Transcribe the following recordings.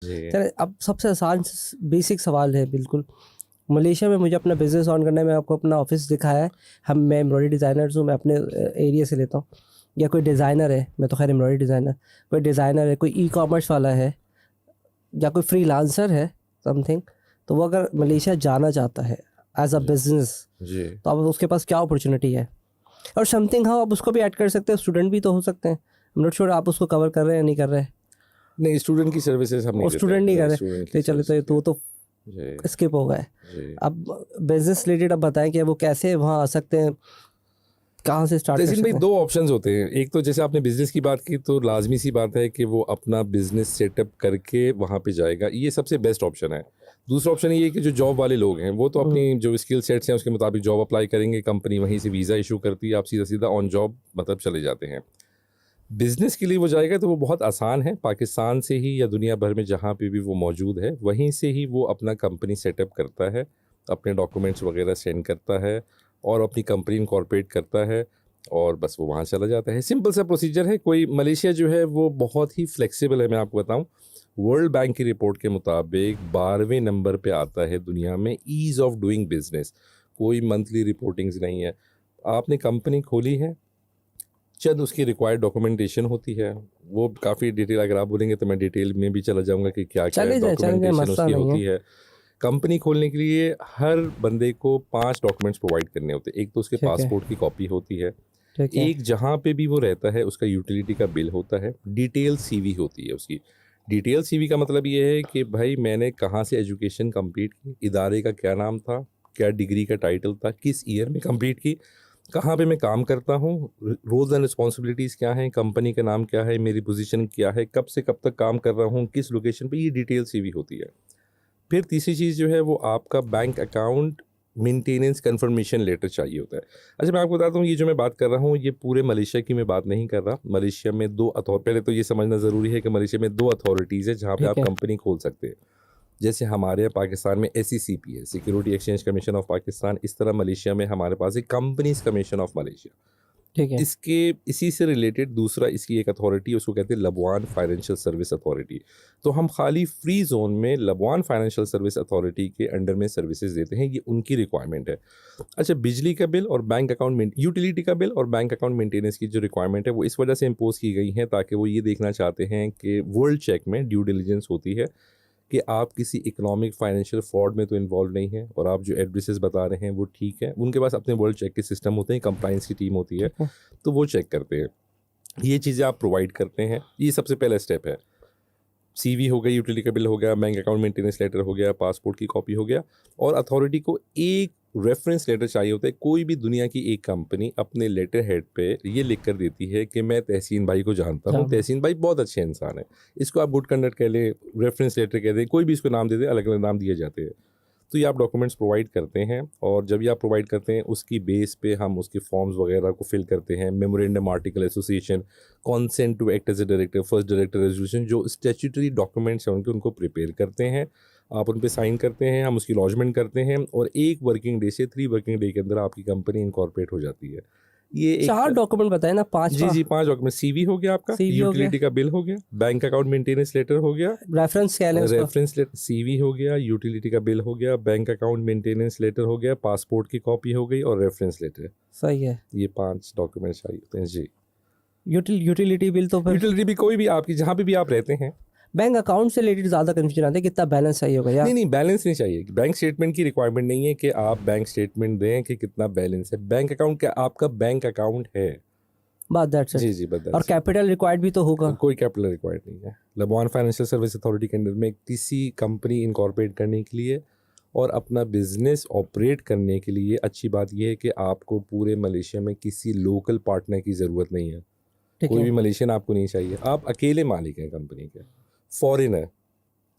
जी। चले अब सबसे आसान बेसिक सवाल है बिल्कुल। मलेशिया में मुझे अपना बिजनेस ऑन करना है, मैं आपको अपना ऑफिस दिखाया है, मैं एम्ब्रॉयडरी डिज़ाइनर हूँ, मैं अपने एरिया से लेता हूँ। या कोई डिज़ाइनर है, मैं तो खैर एम्ब्रॉयडरी डिज़ाइनर, कोई डिज़ाइनर है, कोई ई कॉमर्स वाला है, या कोई फ्रीलांसर है समथिंग, तो वो अगर मलेशिया जाना चाहता है एज अ बिजनेस, जी। तो अब उसके पास क्या अपॉर्चुनिटी है? और समथिंग हाँ, आप उसको भी ऐड कर सकते हैं, स्टूडेंट भी तो हो सकते हैं। आई एम नॉट श्योर आप उसको कवर कर रहे हैं या नहीं कर रहे हैं। नहीं, स्टूडेंट की सर्विसेज हम नहीं और देते स्टूडेंट नहीं कर रहे, स्टूडेंट तो की चलो सर्विसेज तो जी। स्किप हो गए। जी। अब बिजनेस रिलेटेड अब बताएं कि वो कैसे वहाँ आ सकते हैं, कहाँ से स्टार्ट कर तहसीन भाई, सकते हैं? दो ऑप्शंस होते हैं। एक तो जैसे आपने बिजनेस की बात की, तो लाजमी सी बात है कि वो अपना बिजनेस सेटअप करके वहाँ पे जाएगा, ये सबसे बेस्ट ऑप्शन है। दूसरा ऑप्शन ये है कि जो जॉब वाले लोग हैं वो तो अपनी जो स्किल सेट्स हैं उसके मुताबिक जॉब अप्लाई करेंगे, कंपनी वहीं से वीज़ा इशू करती है, आप सीधा सीधा ऑन जॉब मतलब चले जाते हैं। बिजनेस के लिए वो जाएगा तो वो बहुत आसान है, पाकिस्तान से ही या दुनिया भर में जहाँ पे भी वो मौजूद है वहीं से ही वो अपना कंपनी सेटअप करता है, अपने डॉक्यूमेंट्स वगैरह सेंड करता है और अपनी कंपनी इनकॉर्पोरेट करता है और बस वो वहाँ चला जाता है। सिंपल सा प्रोसीजर है। कोई मलेशिया जो है वो बहुत ही फ्लेक्सिबल है। मैं आपको बताऊँ, वर्ल्ड बैंक की रिपोर्ट के मुताबिक 12वें नंबर पे आता है दुनिया में ईज़ ऑफ डूइंग बिजनेस। कोई मंथली रिपोर्टिंग्स नहीं है। आपने कंपनी खोली है, चंद उसकी रिक्वायर्ड डॉक्यूमेंटेशन होती है, वो काफ़ी डिटेल, अगर आप बोलेंगे तो मैं डिटेल में भी चला जाऊंगा कि क्या क्या चले जाए डॉक्यूमेंटेशन मसला उसकी नहीं है। होती है। कंपनी खोलने के लिए हर बंदे को 5 डॉक्यूमेंट्स प्रोवाइड करने होते हैं। एक तो उसके ठीक है, पासपोर्ट की कॉपी होती है, ठीक है, एक जहाँ पे भी वो रहता है उसका यूटिलिटी का बिल होता है, डिटेल सीवी होती है उसकी। डिटेल सीवी का मतलब ये है कि भाई मैंने कहाँ से एजुकेशन कंप्लीट की, इदारे का क्या नाम था, क्या डिग्री का टाइटल था, किस ईयर में कंप्लीट की, कहाँ पे मैं काम करता हूँ, रोल्स एंड रिस्पॉन्सिबिलिटीज़ क्या हैं, कंपनी का नाम क्या है, मेरी पोजीशन क्या है, कब से कब तक काम कर रहा हूँ, किस लोकेशन पे, ये डिटेल सीवी होती है। फिर तीसरी चीज़ जो है वो आपका bank account maintenance confirmation letter चाहिए होता है। अच्छा, मैं आपको बताता हूँ, ये जो मैं बात कर रहा हूँ ये पूरे मलेशिया की मैं बात नहीं कर रहा। मलेशिया में पहले तो ये समझना ज़रूरी है कि मलेशिया में 2 अथॉरिटीज़ है जहाँ पे ठीक आप है। कंपनी खोल सकते हैं। जैसे हमारे यहाँ पाकिस्तान में SECP है, security exchange commission of Pakistan, इस तरह मलेशिया में हमारे पास एक कंपनीज कमीशन ऑफ मलेशिया। ठीक है। इसके इसी से रिलेटेड दूसरा इसकी एक अथॉरिटी है, उसको कहते हैं लबवान फाइनेंशियल सर्विस अथॉरिटी। तो हम खाली फ्री जोन में लबवान फाइनेंशियल सर्विस अथॉरिटी के अंडर में सर्विसेज देते हैं, ये उनकी रिक्वायरमेंट है। अच्छा, बिजली का बिल और बैंक अकाउंट यूटिलिटी का बिल और बैंक अकाउंट मेंटेनेंस की जो रिक्वायरमेंट है वो इस वजह से इम्पोज की गई है ताकि वो ये देखना चाहते हैं कि वर्ल्ड चेक में ड्यू डिलिजेंस होती है कि आप किसी इकोनॉमिक फाइनेंशियल फ्रॉड में तो इन्वॉल्व नहीं हैं और आप जो एड्रेसेस बता रहे हैं वो ठीक है। उनके पास अपने वर्ल्ड चेक के सिस्टम होते हैं, कंप्लाइंस की टीम होती है, ठीक है। तो वो चेक करते हैं। ये चीज़ें आप प्रोवाइड करते हैं, ये सबसे पहला स्टेप है। सीवी हो गई, यूटिलिटी का बिल हो गया, बैंक अकाउंट मेंटेनेंस लेटर हो गया, पासपोर्ट की कॉपी हो गया। और अथॉरिटी को एक रेफरेंस लेटर चाहिए होता है। कोई भी दुनिया की एक कंपनी अपने लेटर हेड पे ये लिख कर देती है कि मैं तहसीन भाई को जानता हूँ, तहसीन भाई बहुत अच्छे इंसान है, इसको आप गुड कंडक्ट कह लें, रेफरेंस लेटर कह दें, कोई भी इसको नाम दे दे, अलग अलग नाम दिए जाते हैं। तो ये आप डॉक्यूमेंट्स प्रोवाइड करते हैं और जब ये आप प्रोवाइड करते हैं उसकी बेस पे हम उसके फॉर्म्स वगैरह को फिल करते हैं। Memorandum article association, consent to act as a director, first director resolution, जो स्टैट्यूटरी डॉक्यूमेंट्स हैं उनको प्रिपेयर करते हैं, आप उन पे साइन करते हैं, हम उसकी लॉजमेंट करते हैं और 1 वर्किंग डे से 3 वर्किंग डे के अंदर आपकी कंपनी इनकॉर्पोरेट हो जाती है। ये एक 4 डॉक्यूमेंट बताए ना, 5? जी जी, 5 डॉक्यूमेंट। सीवी हो गया आपका, CV हो गया, यूटिलिटी का बिल हो गया, बैंक अकाउंट मेंटेनेंस लेटर हो गया, रेफरेंस क्या है उसका? रेफरेंस लेटर, सीवी हो गया, यूटिलिटी का बिल हो गया, बैंक अकाउंट मेंटेनेंस लेटर हो गया, पासपोर्ट की कॉपी हो गई और रेफरेंस लेटर। सही है। ये 5 डॉक्यूमेंट चाहिए होते हैं जी। यूटिलिटी बिल तो फिर यूटिलिटी भी कोई भी आपकी जहाँ पे भी आप रहते हैं। बैंक अकाउंट से रिलेटेड ज़्यादा कन्फ्यूजन आता है, कितना बैलेंस चाहिए होगा या नहीं नहीं, बैलेंस नहीं चाहिए। बैंक स्टेटमेंट की रिक्वायरमेंट नहीं है कि आप बैंक स्टेटमेंट दें कि कितना बैलेंस है। बैंक अकाउंट क्या, आपका बैंक अकाउंट है। बात दैट्स जी इट। जी, बस और कैपिटल रिक्वायर्ड भी तो होगा। कोई कैपिटल रिक्वायर्ड नहीं है। लबवान फाइनेंशियल सर्विस अथॉरिटी के अंडर में किसी कंपनी इनकॉर्पोरेट करने के लिए और अपना बिजनेस ऑपरेट करने के लिए अच्छी बात यह है कि आपको पूरे मलेशिया में किसी लोकल पार्टनर की ज़रूरत नहीं है। ठीक कोई है, भी मलेशियन आपको नहीं चाहिए, आप अकेले मालिक हैं कंपनी के, फॉरेनर।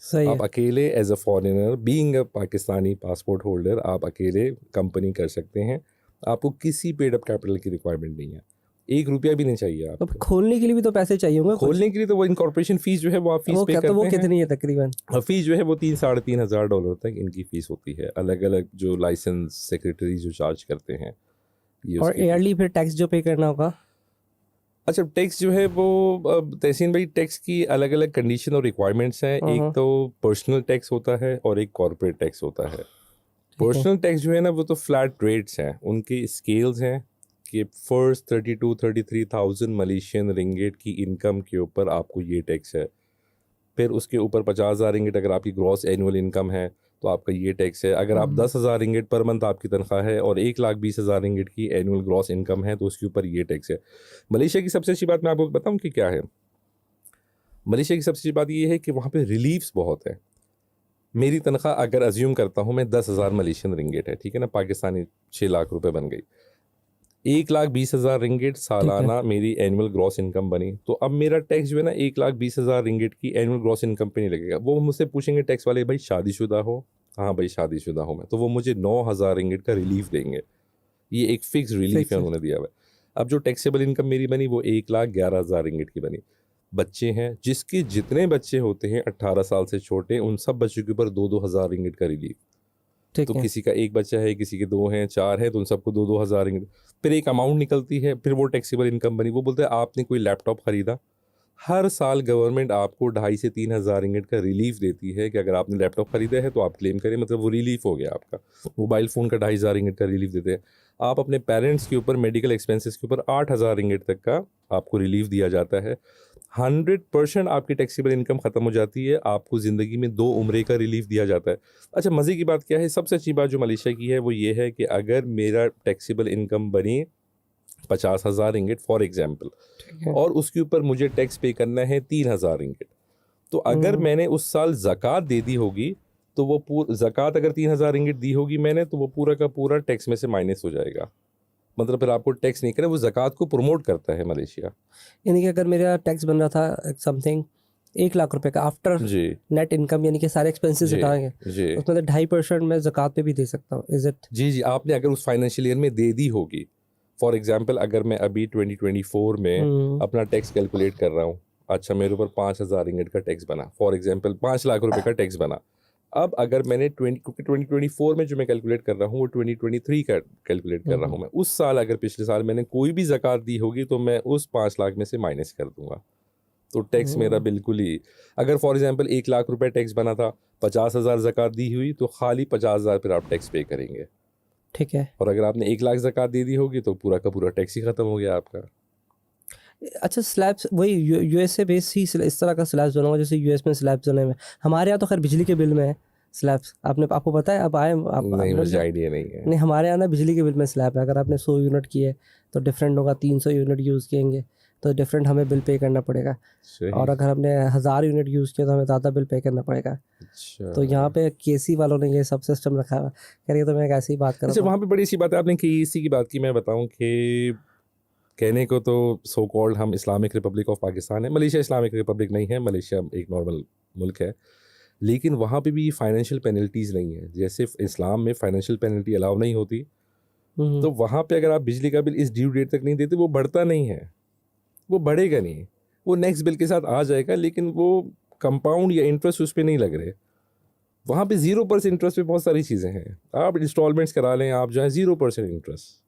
सही आप है। अकेले as a foreigner, being a Pakistani passport holder, आप अकेले कंपनी कर सकते हैं। आपको किसी पेड अप कैपिटल की रिक्वायरमेंट नहीं है, 1 रुपया भी नहीं चाहिए तो आपको। खोलने के लिए भी तो पैसे चाहिए होंगे कुछ? खोलने के लिए तो वो इनकॉर्पोरेशन फीस जो है वो आप फीस वो पे क्या, तो वो करते हैं। कितनी है तकरीबन? और फीस जो है वो 3-3.5 हज़ार डॉलर तक इनकी फ़ीस होती है। अलग अलग जो लाइसेंस सेक्रेटरी जो चार्ज करते हैं, ये और उसकी फीस। ईयरली फिर टैक्स जो पे करना होगा? अच्छा, टैक्स जो है वो तहसीन भाई, टैक्स की अलग अलग कंडीशन और रिक्वायरमेंट्स हैं। एक तो पर्सनल टैक्स होता है और एक कॉर्पोरेट टैक्स होता है। पर्सनल टैक्स जो है ना, वो तो फ्लैट रेट्स हैं, उनके स्केल्स हैं कि फर्स्ट 32-33,000 मलेशियन रिंगेट की इनकम के ऊपर आपको ये टैक्स है। फिर उसके ऊपर 50,000 रिंगेट अगर आपकी ग्रॉस एनुअल इनकम है तो आपका ये टैक्स है। अगर आप 10,000 रिंगेट पर मंथ आपकी तनख्वाह है और 1,20,000 रिंगेट की एनुअल ग्रॉस इनकम है तो उसके ऊपर ये टैक्स है। मलेशिया की सबसे अच्छी बात मैं आपको बताऊं कि क्या है। मलेशिया की सबसे अच्छी बात ये है कि वहाँ पे रिलीफ्स बहुत है। मेरी तनख्वाह अगर अज्यूम करता हूँ मैं 10,000 मलेशियन रिंगेट है, ठीक है ना, पाकिस्तानी 6 लाख रुपए बन गई। 1,20,000 रिंगेट सालाना मेरी एनुअल ग्रॉस इनकम बनी, तो अब मेरा टैक्स जो है ना 1,20,000 रिंगेट की एनुअल ग्रॉस इनकम पे नहीं लगेगा। वो मुझसे पूछेंगे टैक्स वाले, भाई शादीशुदा हो? हाँ भाई शादीशुदा हूँ मैं, तो वो मुझे 9,000 रिंगेट का रिलीफ देंगे। ये एक फिक्स रिलीफ है उन्होंने दिया हुआ है। अब जो टैक्सेबल इनकम मेरी बनी वो 1,11,000 रिंगेट की बनी। बच्चे हैं, जिसके जितने बच्चे होते हैं 18 साल से छोटे, उन सब बच्चों के ऊपर 2-2 हज़ार रिंगेट का रिलीफ। तो किसी का एक बच्चा है, किसी के 2 हैं, 4 हैं, तो उन सबको 2-2 हज़ार रिंगेट। फिर एक अमाउंट निकलती है, फिर वो टैक्सेबल इनकम बनी। वो बोलते हैं आपने कोई लैपटॉप खरीदा, हर साल गवर्नमेंट आपको 2,500 से 3,000 रिंगेट का रिलीफ देती है कि अगर आपने लैपटॉप खरीदा है तो आप क्लेम करें, मतलब वो रिलीफ हो गया आपका। मोबाइल फ़ोन का 2,500 रिंगेट का रिलीफ देते हैं। आप अपने पेरेंट्स के ऊपर मेडिकल एक्सपेंसेस के ऊपर 8,000 रिंगेट तक का आपको रिलीफ दिया जाता है। 100% आपकी टैक्सेबल इनकम ख़त्म हो जाती है, आपको ज़िंदगी में 2 उम्रे का रिलीफ दिया जाता है। अच्छा, मज़े की बात क्या है, सबसे अच्छी बात जो मलेशिया की है वो ये है कि अगर मेरा टैक्सेबल इनकम बनी 50,000 रिंगिट फॉर एग्जांपल, और उसके ऊपर मुझे टैक्स पे करना है 3,000 रिंगिट, तो अगर मैंने उस साल ज़कात दे दी होगी तो वो ज़कात अगर 3,000 रिंगिट दी होगी मैंने, तो वो पूरा का पूरा टैक्स में से माइनस हो जाएगा। मतलब फिर आपको टैक्स नहीं करे, वो ज़कात को प्रमोट करता है मलेशिया। यानी कि अगर मेरा टैक्स बन रहा था समथिंग 1,00,000 रुपए का आफ्टर जी नेट इनकम, यानी कि सारे एक्सपेंसेस जी हटाएंगे, जी उसमें से 2.5% मैं ज़कात पे भी दे सकता हूँ, इज इट? जी जी, आपने अगर उस फाइनेंशियल ईयर में दे दी होगी, फॉर एग्जांपल अगर मैं अभी 2024 में अपना टैक्स कैलकुलेट कर रहा हूँ, अच्छा मेरे ऊपर 5,000 रिंगिट का टैक्स बना, फॉर एग्जांपल 5 लाख रुपए का टैक्स बना। अब अगर मैंने 2024 में जो मैं कैलकुलेट कर रहा हूँ वो 2023 का कैलकुलेट कर रहा हूँ मैं, उस साल अगर पिछले साल मैंने कोई भी ज़कात दी होगी तो मैं उस 5 लाख में से माइनस कर दूंगा। तो टैक्स मेरा बिल्कुल ही, अगर फॉर एग्जांपल 1,00,000 रुपए टैक्स बना था, 50,000 ज़कात दी हुई, तो खाली 50,000 फिर आप टैक्स पे करेंगे। ठीक है। और अगर आपने 1,00,000 ज़कात दे दी होगी तो पूरा का पूरा टैक्स ही ख़त्म हो गया आपका। अच्छा, स्लैब्स वही यूएसए बेस ही इस तरह का स्लैब्स बना हुआ जैसे यूएस में स्लैब्स बने हुए हैं। हमारे यहाँ तो खैर बिजली के बिल में है स्लैब्स। आपको पता है? अब आए आप नहीं, मुझे आइडिया नहीं है। नहीं, हमारे यहाँ ना बिजली के बिल में स्लैब है। अगर आपने 100 यूनिट किए तो डिफरेंट होगा, 300 यूनिट यूज़ किएंगे तो डिफरेंट हमें बिल पे करना पड़ेगा, सही। और अगर हमने 1,000 यूनिट यूज़ किया तो हमें ज़्यादा बिल पे करना पड़ेगा। अच्छा, तो यहाँ पे केसी वालों ने ये सब सिस्टम रखा हुआ है। खैर ये तो मैं एक ऐसी बात कर अच्छा रहा वहाँ पे बड़ी सी बात है आपने की, इसी की बात की। मैं बताऊँ कि कहने को तो सो कॉल्ड हम इस्लामिक रिपब्लिक ऑफ पाकिस्तान है, मलेशिया इस्लामिक रिपब्लिक नहीं है, मलेशिया एक नॉर्मल मुल्क है, लेकिन वहाँ पे भी फाइनेंशियल पेनल्टीज़ नहीं है। जैसे इस्लाम में फाइनेंशियल पेनल्टी अलाउ नहीं होती, हूँ। तो वहाँ पे अगर आप बिजली का बिल इस ड्यू डेट तक नहीं देते, वो बढ़ता नहीं है, वो बढ़ेगा नहीं, वो नेक्स्ट बिल के साथ आ जाएगा, लेकिन वो कंपाउंड या इंटरेस्ट उस पर नहीं लग रहे। वहाँ पे 0% इंटरेस्ट पे बहुत सारी चीज़ें हैं, आप इंस्टॉलमेंट्स करा लें, आप जो है 0% इंटरेस्ट।